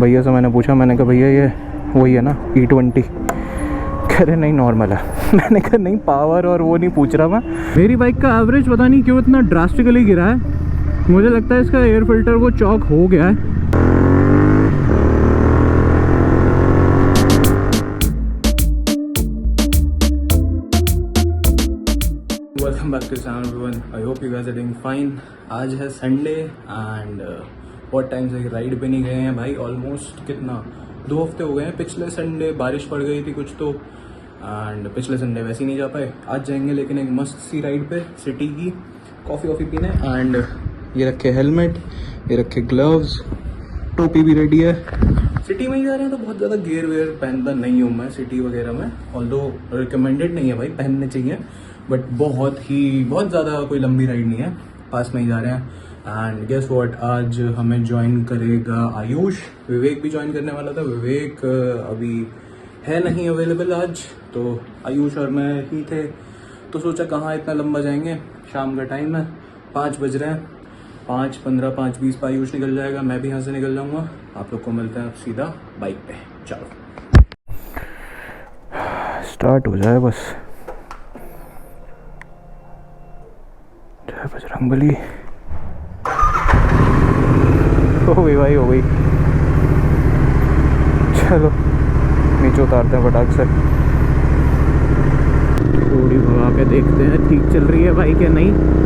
भैया से मैंने पूछा, मैंने कहा भैया ये वही है ना E20? कह रहे नहीं नॉर्मल है। मैंने कहा नहीं पावर और वो नहीं पूछ रहा मैं। मेरी बाइक का एवरेज पता नहीं क्यों इतना ड्रास्टिकली गिरा है, मुझे लगता है इसका एयर फिल्टर वो चॉक हो गया है। Welcome back to channel everyone, I hope you guys are doing fine. आज है संडे एंड बहुत टाइम से राइड पे नहीं गए हैं भाई। ऑलमोस्ट कितना 2 हफ्ते हो गए हैं। पिछले संडे बारिश पड़ गई थी कुछ तो, एंड पिछले संडे वैसे ही नहीं जा पाए। आज जाएंगे लेकिन एक मस्त सी राइड पे सिटी की, कॉफ़ी वॉफ़ी पीने। एंड ये रखे हेलमेट, ये रखे ग्लव्स, टोपी भी रेडी है। सिटी में ही जा रहे हैं तो बहुत ज़्यादा गियर वेयर पहनता नहीं हूँ मैं सिटी वगैरह में, ऑल्दो रिकमेंडेड नहीं है भाई, पहनने चाहिए, बट बहुत ज़्यादा कोई लंबी राइड नहीं है, पास में ही जा रहे हैं। एंड गेस व्हाट, आज हमें ज्वाइन करेगा आयुष। विवेक भी ज्वाइन करने वाला था, विवेक अभी है नहीं अवेलेबल आज, तो आयुष और मैं ही थे। तो सोचा कहाँ इतना लंबा जाएंगे, शाम का टाइम है, 5 बज रहे हैं, 5:15 5:20 पर आयुष निकल जाएगा, मैं भी यहाँ से निकल जाऊँगा। आप लोग को मिलते हैं सीधा बाइक पे। चलो स्टार्ट हो जाए बस। जय बजरंगबली। हो गई भाई, हो गई। चलो नीचे उतारते हैं फटाक से। थोड़ी भगा के देखते हैं ठीक चल रही है बाइक या नहीं।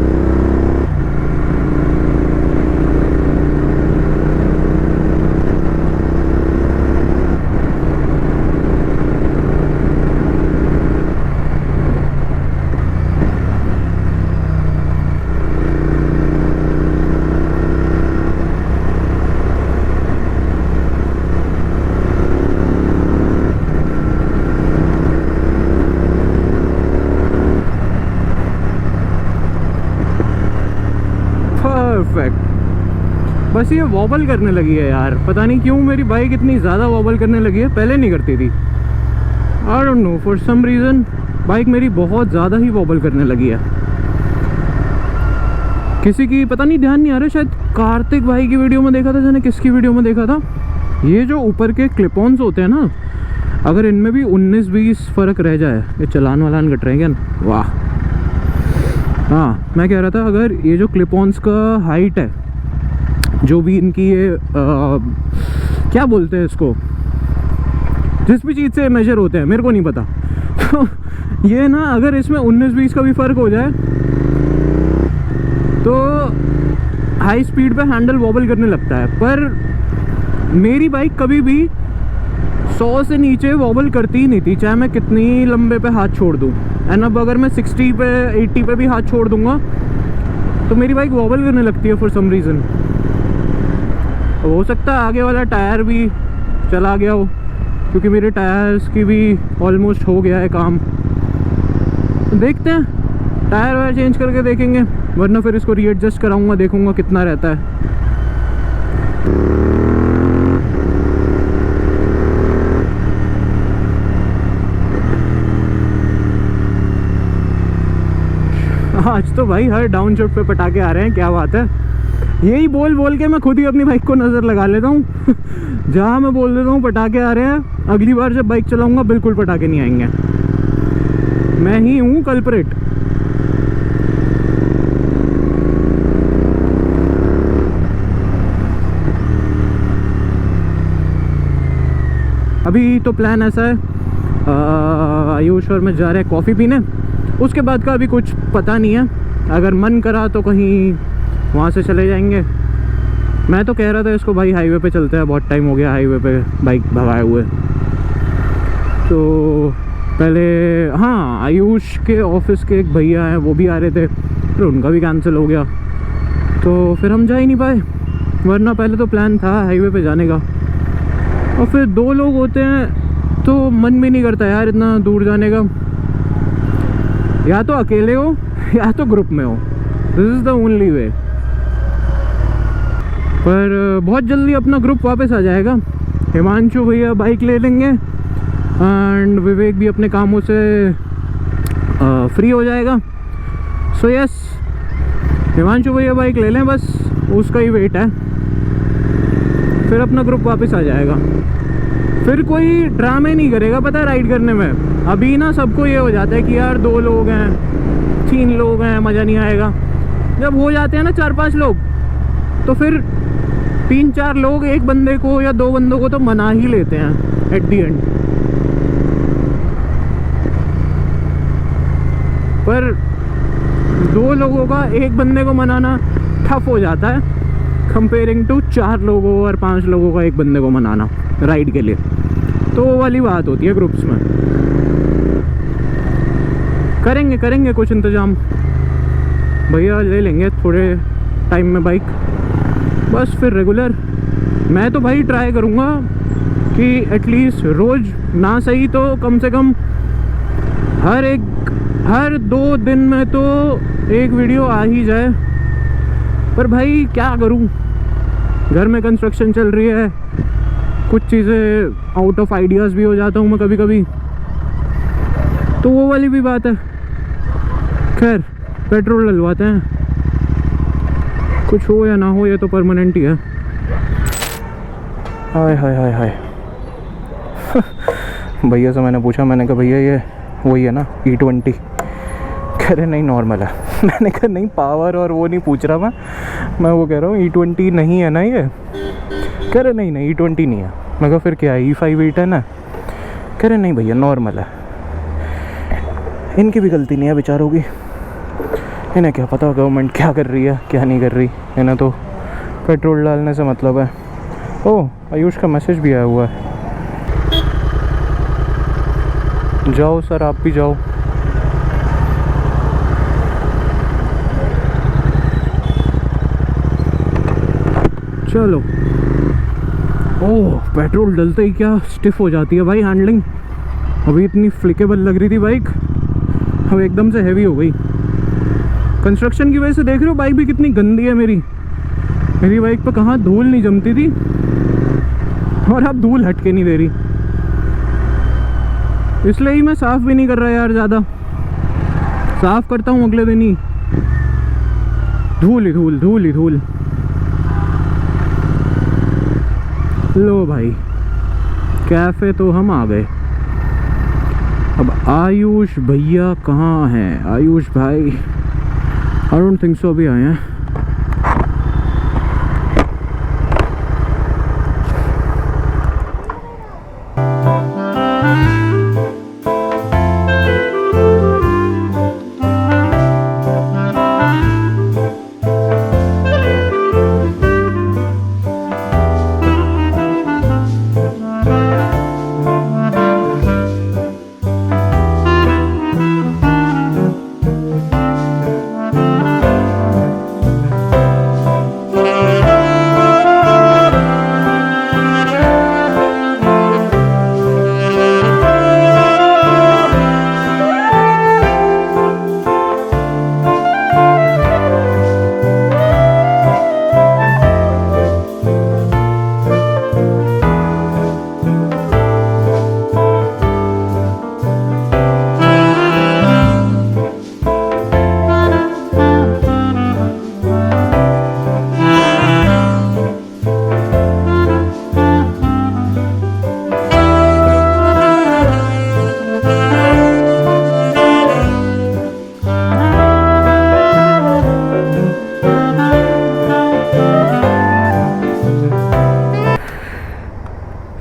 परफेक्ट। बस ये वॉबल करने लगी है यार, पता नहीं क्यों मेरी बाइक इतनी ज़्यादा वॉबल करने लगी है, पहले नहीं करती थी। I don't know, for some reason bike मेरी बहुत ज़्यादा ही वॉबल करने लगी है। किसी की पता नहीं, ध्यान नहीं आ रहा, शायद कार्तिक भाई की वीडियो में देखा था, मैंने किसकी वीडियो में देखा था, ये जो ऊपर के क्लिप-ऑन्स होते हैं ना, अगर इनमें भी 19-20 फ़र्क रह जाए, ये चलान वालान कट रहे हैं क्या? वाह। हाँ, मैं कह रहा था अगर ये जो क्लिप-ऑन्स का हाइट है, जो भी इनकी ये क्या बोलते हैं इसको, जिस भी चीज़ से मेजर होते हैं मेरे को नहीं पता, तो ये ना अगर इसमें 19-20 का भी फ़र्क हो जाए तो हाई स्पीड पे हैंडल वॉबल करने लगता है। पर मेरी बाइक कभी भी 100 से नीचे वॉबल करती ही नहीं थी, चाहे मैं कितनी लंबे पे हाथ छोड़ दूँ। एंड अब अगर मैं 60 पे 80 पे भी हाथ छोड़ दूँगा तो मेरी बाइक वॉबल करने लगती है फॉर सम रीज़न। हो सकता है आगे वाला टायर भी चला गया हो, क्योंकि मेरे टायर्स की भी ऑलमोस्ट हो गया है काम। देखते हैं, टायर वायर चेंज करके देखेंगे, वरना फिर इसको रीएडजस्ट कराऊंगा, देखूंगा कितना रहता है। आज तो भाई हर डाउन शॉट पे पटाखे आ रहे हैं, क्या बात है। यही बोल बोल के मैं खुद ही अपनी बाइक को नज़र लगा लेता हूँ। जहाँ मैं बोल देता हूँ पटाखे आ रहे हैं, अगली बार जब बाइक चलाऊंगा बिल्कुल पटाखे नहीं आएंगे। मैं ही हूँ कल्प्रिट। अभी तो प्लान ऐसा है, आयुष और मैं जा रहे हैं कॉफ़ी पीने, उसके बाद का अभी कुछ पता नहीं है। अगर मन करा तो कहीं वहाँ से चले जाएंगे। मैं तो कह रहा था इसको भाई हाईवे पे चलते हैं, बहुत टाइम हो गया हाईवे पे बाइक भगाए हुए। तो पहले हाँ, आयुष के ऑफिस के एक भैया हैं, वो भी आ रहे थे, फिर उनका भी कैंसिल हो गया, तो फिर हम जा ही नहीं पाए। वरना पहले तो प्लान था हाईवे पे जाने का, और फिर 2 लोग होते हैं तो मन भी नहीं करता यार इतना दूर जाने का। या तो अकेले हो या तो ग्रुप में हो, this is the only way. पर बहुत जल्दी अपना ग्रुप वापस आ जाएगा। हिमांशु भैया बाइक ले लेंगे एंड विवेक भी अपने कामों से फ्री हो जाएगा। सो यस, हिमांशु भैया बाइक ले लें, बस उसका ही वेट है। फिर अपना ग्रुप वापस आ जाएगा। फिर कोई ड्रामे नहीं करेगा, पता है, राइड करने में। अभी ना सबको ये हो जाता है कि यार 2 लोग हैं, 3 लोग हैं, मज़ा नहीं आएगा। जब हो जाते हैं ना 4-5 लोग, तो फिर 3-4 लोग एक बंदे को या 2 बंदों को तो मना ही लेते हैं एट दी एंड। पर 2 लोगों का एक बंदे को मनाना टफ हो जाता है कंपेयरिंग टू 4 लोगों और 5 लोगों का एक बंदे को मनाना राइड के लिए। तो वो वाली बात होती है ग्रुप्स में। करेंगे कुछ इंतज़ाम, भैया ले लेंगे थोड़े टाइम में बाइक, बस फिर रेगुलर। मैं तो भाई ट्राई करूँगा कि एटलीस्ट रोज़ ना सही तो कम से कम हर 2 दिन में तो एक वीडियो आ ही जाए। पर भाई क्या करूँ, घर में कंस्ट्रक्शन चल रही है, कुछ चीज़ें आउट ऑफ आइडियाज़ भी हो जाता हूँ मैं कभी कभी, तो वो वाली भी बात है। खैर पेट्रोल डलवाते हैं, कुछ हो या ना हो ये तो परमानेंट ही है। हाय हाय हाय हाय भैया से मैंने पूछा, मैंने कहा भैया ये वही है ना E20? कह रहे नहीं नॉर्मल है। मैंने कहा नहीं पावर और वो नहीं पूछ रहा मैं वो कह रहा हूँ E20 नहीं है ना ये? कह रहे नहीं E20 नहीं है। मैं कहा फिर क्या है, E5 E10 है? कह रहे नहीं भैया नॉर्मल है। इनकी भी गलती नहीं है बेचारों की, इन्हें क्या पता गवर्नमेंट क्या कर रही है क्या नहीं कर रही, इन्हें तो पेट्रोल डालने से मतलब है। ओह आयुष का मैसेज भी आया हुआ है, जाओ सर आप भी जाओ। चलो। ओह पेट्रोल डलते ही क्या स्टिफ हो जाती है भाई हैंडलिंग। अभी इतनी फ्लिकेबल लग रही थी बाइक, अब एकदम से हैवी हो गई। कंस्ट्रक्शन की वजह से देख रहे हो बाइक भी कितनी गंदी है मेरी बाइक पे कहाँ धूल नहीं जमती थी और अब धूल हट के नहीं दे रही। इसलिए ही मैं साफ़ भी नहीं कर रहा यार, ज़्यादा साफ़ करता हूँ अगले दिन ही धूल ही धूल। लो भाई कैफ़े तो हम आ गए। अब आयुष भैया कहाँ हैं? आयुष भाई आई डोंट थिंक सो अभी आए हैं।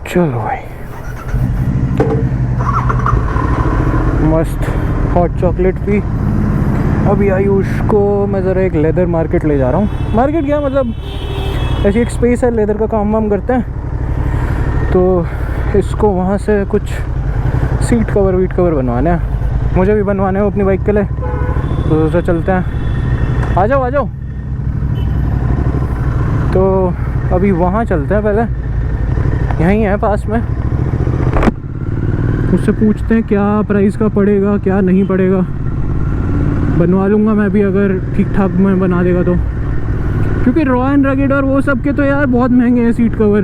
चलो भाई मस्त हॉट चॉकलेट पी। अभी आयुष को मैं ज़रा एक लेदर मार्केट ले जा रहा हूँ। मार्केट क्या मतलब ऐसी एक स्पेस है, लेदर का काम वाम करते हैं, तो इसको वहाँ से कुछ सीट कवर बनवाने हैं। मुझे भी बनवाने हैं अपनी बाइक के लिए, तो चलते हैं। आ जाओ। तो अभी वहाँ चलते हैं, पहले यहीं है पास में, उससे पूछते हैं क्या प्राइस का पड़ेगा क्या नहीं पड़ेगा। बनवा लूँगा मैं भी अगर ठीक ठाक में बना देगा तो, क्योंकि रॉ एंड रगेड और वो सब के तो यार बहुत महंगे हैं सीट कवर।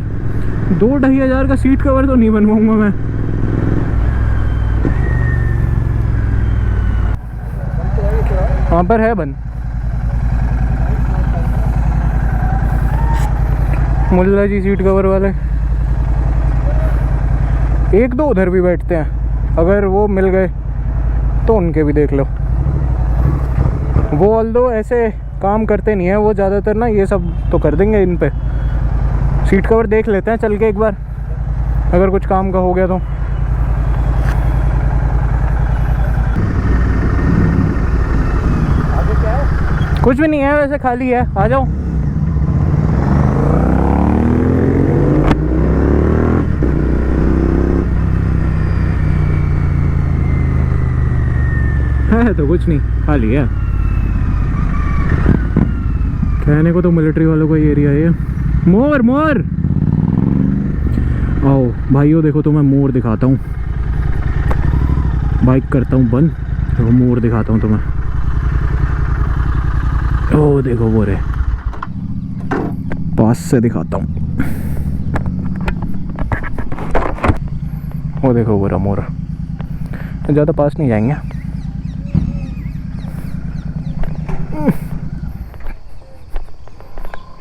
2-2.5 हज़ार का सीट कवर तो नहीं बनवाऊँगा मैं। वहाँ पर है बंद। मुल्ला जी सीट कवर वाले, एक दो उधर भी बैठते हैं, अगर वो मिल गए तो उनके भी देख लो। वो ऑल्दो ऐसे काम करते नहीं है वो ज़्यादातर ना, ये सब तो कर देंगे इन पे। सीट कवर देख लेते हैं चल के एक बार, अगर कुछ काम का हो गया तो। आगे क्या है? कुछ भी नहीं है वैसे, खाली है, आ जाओ। है तो कुछ नहीं, खाली है। कहने को तो मिलिट्री वालों का एरिया है। मोर मोर आओ भाइयों, देखो तो मैं मोर दिखाता हूँ। बाइक करता हूँ बंद, तो मोर दिखाता हूँ तुम्हें। ओ देखो वो रे, पास से दिखाता हूँ। वो देखो वो रहा मोर। ज़्यादा पास नहीं जाएंगे।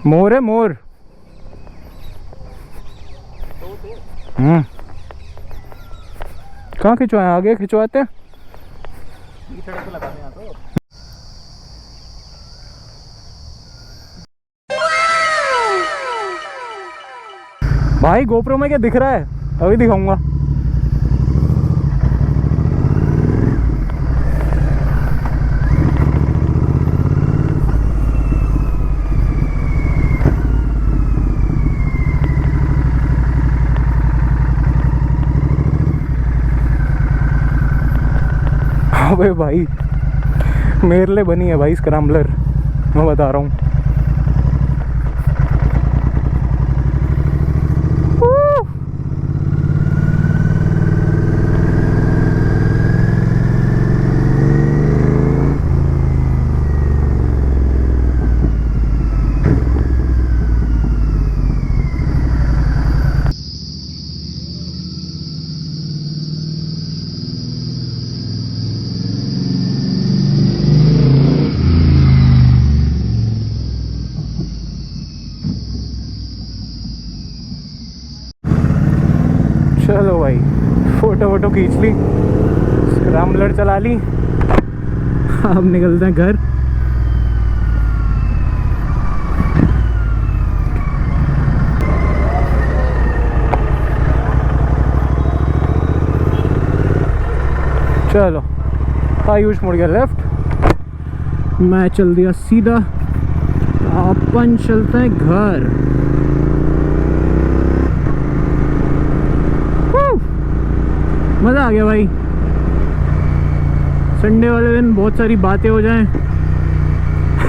मोर है मोर। कहाँ खिंचवाए? आगे खिंचवाते हैं। भाई गोप्रो में क्या दिख रहा है? अभी दिखाऊंगा। अबे भाई मेरे लिए बनी है भाई स्क्रैम्बलर, मैं बता रहा हूँ। चलो भाई फोटो वोटो खींच ली, स्क्रैम्बलर चला ली, अब निकलते हैं घर। चलो आयुष मुड़ गया लेफ्ट, मैं चल दिया सीधा, अपन चलते हैं घर। मज़ा आ गया भाई, संडे वाले दिन बहुत सारी बातें हो जाएं।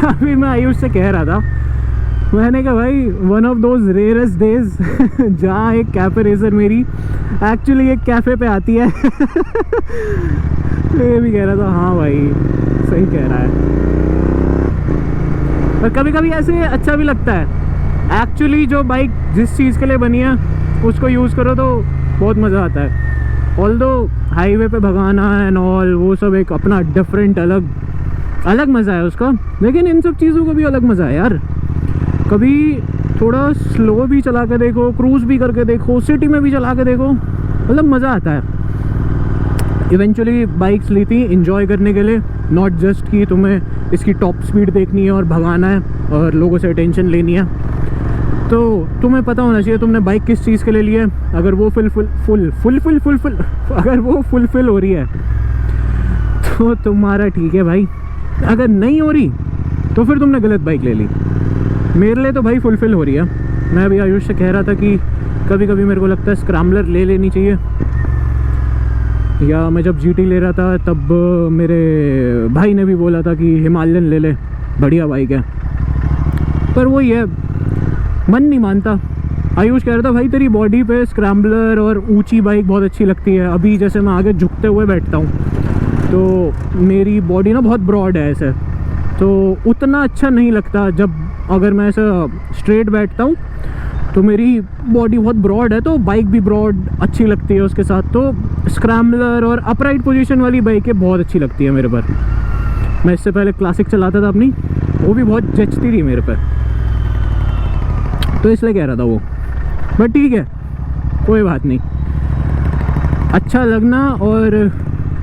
अभी मैं आयुष से कह रहा था, मैंने कहा भाई one of those rarest days जहाँ एक कैफे रेसर मेरी एक्चुअली एक कैफ़े पे आती है। ये भी कह रहा था, हाँ भाई सही कह रहा है। पर कभी कभी ऐसे अच्छा भी लगता है। एक्चुअली जो बाइक जिस चीज़ के लिए बनी है उसको यूज़ करो तो बहुत मज़ा आता है। ऑल्दो हाईवे पे भगाना एंड ऑल वो सब एक अपना डिफरेंट अलग मज़ा है उसका, लेकिन इन सब चीज़ों का भी अलग मज़ा है यार। कभी थोड़ा स्लो भी चला के देखो, क्रूज़ भी करके देखो, सिटी में भी चला के देखो, मतलब मज़ा आता है। इवेंचुअली बाइक्स ली थी इंजॉय करने के लिए, नॉट जस्ट कि तुम्हें इसकी टॉप स्पीड देखनी है और भगाना है और लोगों से अटेंशन लेनी है। तो तुम्हें पता होना चाहिए तुमने बाइक किस चीज़ के लिए ली है। अगर वो अगर वो फुलफिल हो रही है तो तुम्हारा ठीक है भाई, अगर नहीं हो रही तो फिर तुमने गलत बाइक ले ली। मेरे लिए तो भाई फुलफिल हो रही है। मैं अभी आयुष से कह रहा था कि कभी कभी मेरे को लगता है स्क्रैम्बलर ले लेनी चाहिए, या मैं जब GT ले रहा था तब मेरे भाई ने भी बोला था कि हिमालयन ले ले, बढ़िया बाइक है। पर वही है, मन नहीं मानता। आयुष कह रहा था भाई तेरी बॉडी पे स्क्रैम्बलर और ऊंची बाइक बहुत अच्छी लगती है। अभी जैसे मैं आगे झुकते हुए बैठता हूँ तो मेरी बॉडी ना बहुत ब्रॉड है ऐसे, तो उतना अच्छा नहीं लगता। जब अगर मैं ऐसा स्ट्रेट बैठता हूँ तो मेरी बॉडी बहुत ब्रॉड है, तो बाइक भी ब्रॉड अच्छी लगती है उसके साथ। तो स्क्रैम्बलर और अपराइट पोजीशन वाली बाइकें बहुत अच्छी लगती है मेरे पर। मैं इससे पहले क्लासिक चलाता था अपनी, वो भी बहुत जचती थी मेरे पर। तो इसलिए कह रहा था वो। बट ठीक है, कोई बात नहीं। अच्छा लगना और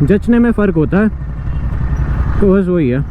जचने में फ़र्क होता है, तो बस वही है।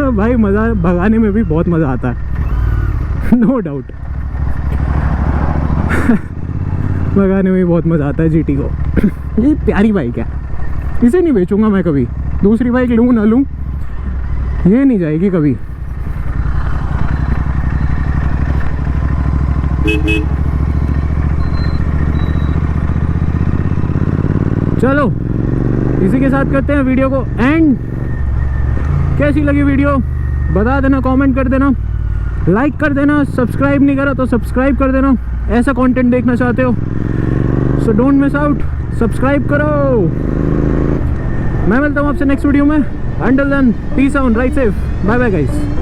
भाई मज़ा भगाने में भी बहुत मज़ा आता है, नो डाउट। भगाने में भी बहुत मज़ा आता है जीटी को। ये प्यारी बाइक है, इसे नहीं बेचूंगा मैं कभी। दूसरी बाइक लूँ ना लूँ, ये नहीं जाएगी कभी। चलो इसी के साथ करते हैं वीडियो को एंड। कैसी लगी वीडियो बता देना, कमेंट कर देना, लाइक कर देना, सब्सक्राइब नहीं करा तो सब्सक्राइब कर देना। ऐसा कंटेंट देखना चाहते हो so don't miss out, subscribe करो। मैं मिलता हूँ आपसे नेक्स्ट वीडियो में। Until then peace out, ride safe, bye bye guys.